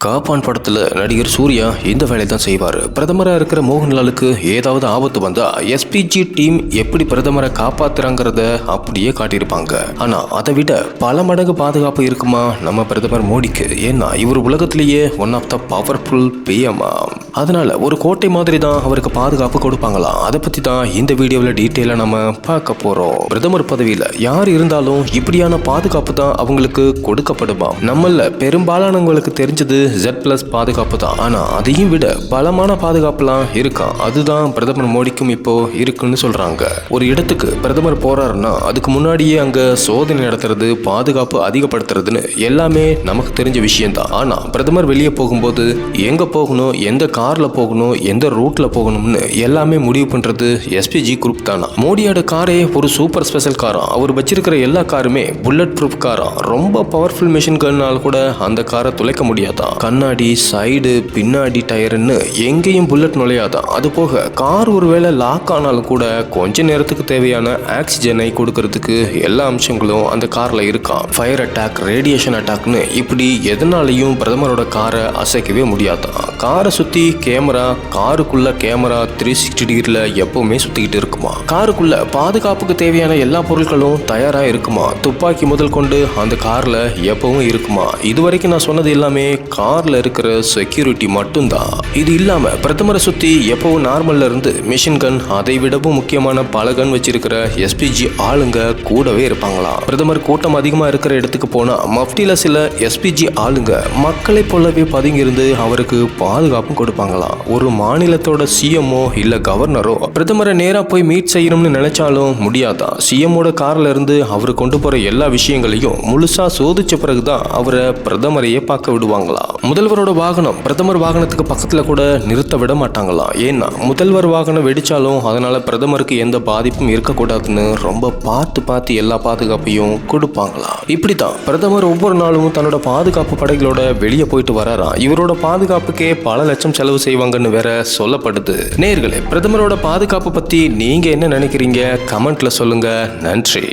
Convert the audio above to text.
காப்பான் படத்துல நடிகர் சூர்யா இந்த வேலையை தான் செய்வார். பிரதமராக இருக்கிற மோகன்லாலுக்கு ஏதாவது ஆபத்து வந்தா எஸ்பிஜி டீம் எப்படி பிரதமரை காப்பாத்துறாங்கிறத அப்படியே காட்டியிருப்பாங்க. ஆனா அதை விட பல மடங்கு பாதுகாப்பு இருக்குமா நம்ம பிரதமர் மோடிக்கு. ஏன்னா இவர் உலகத்திலேயே one of the powerful PM. அதனால ஒரு கோட்டை மாதிரி தான் அவருக்கு பாதுகாப்பு கொடுப்பாங்களாம். அதை பத்தி தான் இந்த வீடியோவில் டீட்டெயிலாக நம்ம பார்க்க போறோம். பிரதமர் பதவியில் யார் இருந்தாலும் இப்படியான பாதுகாப்பு தான் அவங்களுக்கு கொடுக்கப்படுமா. நம்மள பெரும்பாலானவங்களுக்கு தெரிஞ்சது Z+ பாதுகாப்பு தான். ஆனா அதையும் விட பலமான பாதுகாப்புலாம் இருக்கா. அதுதான் பிரதமர் மோடிக்கும் இப்போ இருக்குன்னு சொல்றாங்க. ஒரு இடத்துக்கு பிரதமர் போறாருன்னா அதுக்கு முன்னாடியே அங்க சோதனை நடத்துறது, பாதுகாப்பு அதிகப்படுத்துறதுன்னு எல்லாமே நமக்கு தெரிஞ்ச விஷயம் தான். ஆனா பிரதமர் வெளியே போகும்போது எங்க போகணும், எந்த கார்ல போகணும், எந்த ரூட்ல போகணும்னு எல்லாமே முடிவு பண்றது எஸ்பிஜி குரூப் தானா. மோடியோட காரே ஒரு சூப்பர் ஸ்பெஷல் காரா. அவர் வச்சிருக்கிற எல்லா காருமே புல்லட் ப்ரூஃப் காரா. ரொம்ப பவர்ஃபுல் மிஷின் கன்னால கூட அந்த காரை துளைக்க முடியாதான். கண்ணாடி, சைடு, பின்னாடி டயர்னு எங்கேயும் புல்லட் நுழையாதான். அது போக கார் ஒருவேளை லாக் ஆனாலும் கூட கொஞ்ச நேரத்துக்கு தேவையான ஆக்சிஜனை கொடுக்கறதுக்கு எல்லா அம்சங்களும் அந்த கார்ல இருக்கா. ஃபயர் அட்டாக், ரேடியேஷன் அட்டாக்னு இப்படி எதனாலையும் பிரதமரோட காரை அசைக்கவே முடியாதான். காரை சுத்தி கேமரா, காருக்குள்ள கேமரா 360 டிகிரில எப்பவுமே சுத்திக்கிட்டு இருக்குமா. காருக்குள்ள பாதுகாப்புக்கு தேவையான எல்லா பொருட்களும் தயாரா இருக்குமா. துப்பாக்கி முதல் கொண்டு அந்த கார்ல எப்பவும் இருக்குமா. இதுவரைக்கும் நான் சொன்னது எல்லாமே கார்ல இருக்கிற செக்யூரிட்டி மட்டும்தான். இது இல்லாம பிரதமரை சுத்தி எப்பவும் நார்மல்ல இருந்து மிஷின் கன், அதை விடவும் முக்கியமான பல கன் வச்சிருக்கிற எஸ்பிஜி ஆளுங்க கூடவே இருப்பாங்களாம். பிரதமர் கூட்டம் அதிகமா இருக்கிற இடத்துக்கு போனா மஃப்டில சில எஸ்பிஜி ஆளுங்க மக்களை போலவே பதுங்கி இருந்து அவருக்கு பாதுகாப்பும் கொடுப்பாங்களாம். ஒரு மாநிலத்தோட சிஎம்ஓ இல்ல கவர்னரோ பிரதமரை நேரா போய் மீட் செய்யணும்னு நினைச்சாலும் முடியாதான். சிஎம்மோட கார்ல இருந்து அவரு கொண்டு போற எல்லா விஷயங்களையும் முழுசா சோதிச்ச பிறகுதான் அவரை பிரதமரையே பார்க்க விடுவாங்களா. முதல்வரோட வாகனம் பிரதமர் வாகனத்துக்கு பக்கத்துல கூட நிறுத்த விட மாட்டாங்களாம். ஏன்னா முதல்வர் வாகனம் வெடிச்சாலும் அதனால பிரதமருக்கு எந்த பாதிப்பும் இருக்கக்கூடாதுன்னு ரொம்ப பார்த்து எல்லா பாதுகாப்பையும் கொடுப்பாங்களாம். இப்படித்தான் பிரதமர் ஒவ்வொரு நாளும் தன்னோட பாதுகாப்பு படைகளோட வெளியே போயிட்டு வராராம். இவரோட பாதுகாப்புக்கே பல லட்சம் செலவு செய்வாங்கன்னு வேற சொல்லப்படுது. நேயர்களே, பிரதமரோட பாதுகாப்பு பத்தி நீங்க என்ன நினைக்கிறீங்க? கமெண்ட்ல சொல்லுங்க. நன்றி.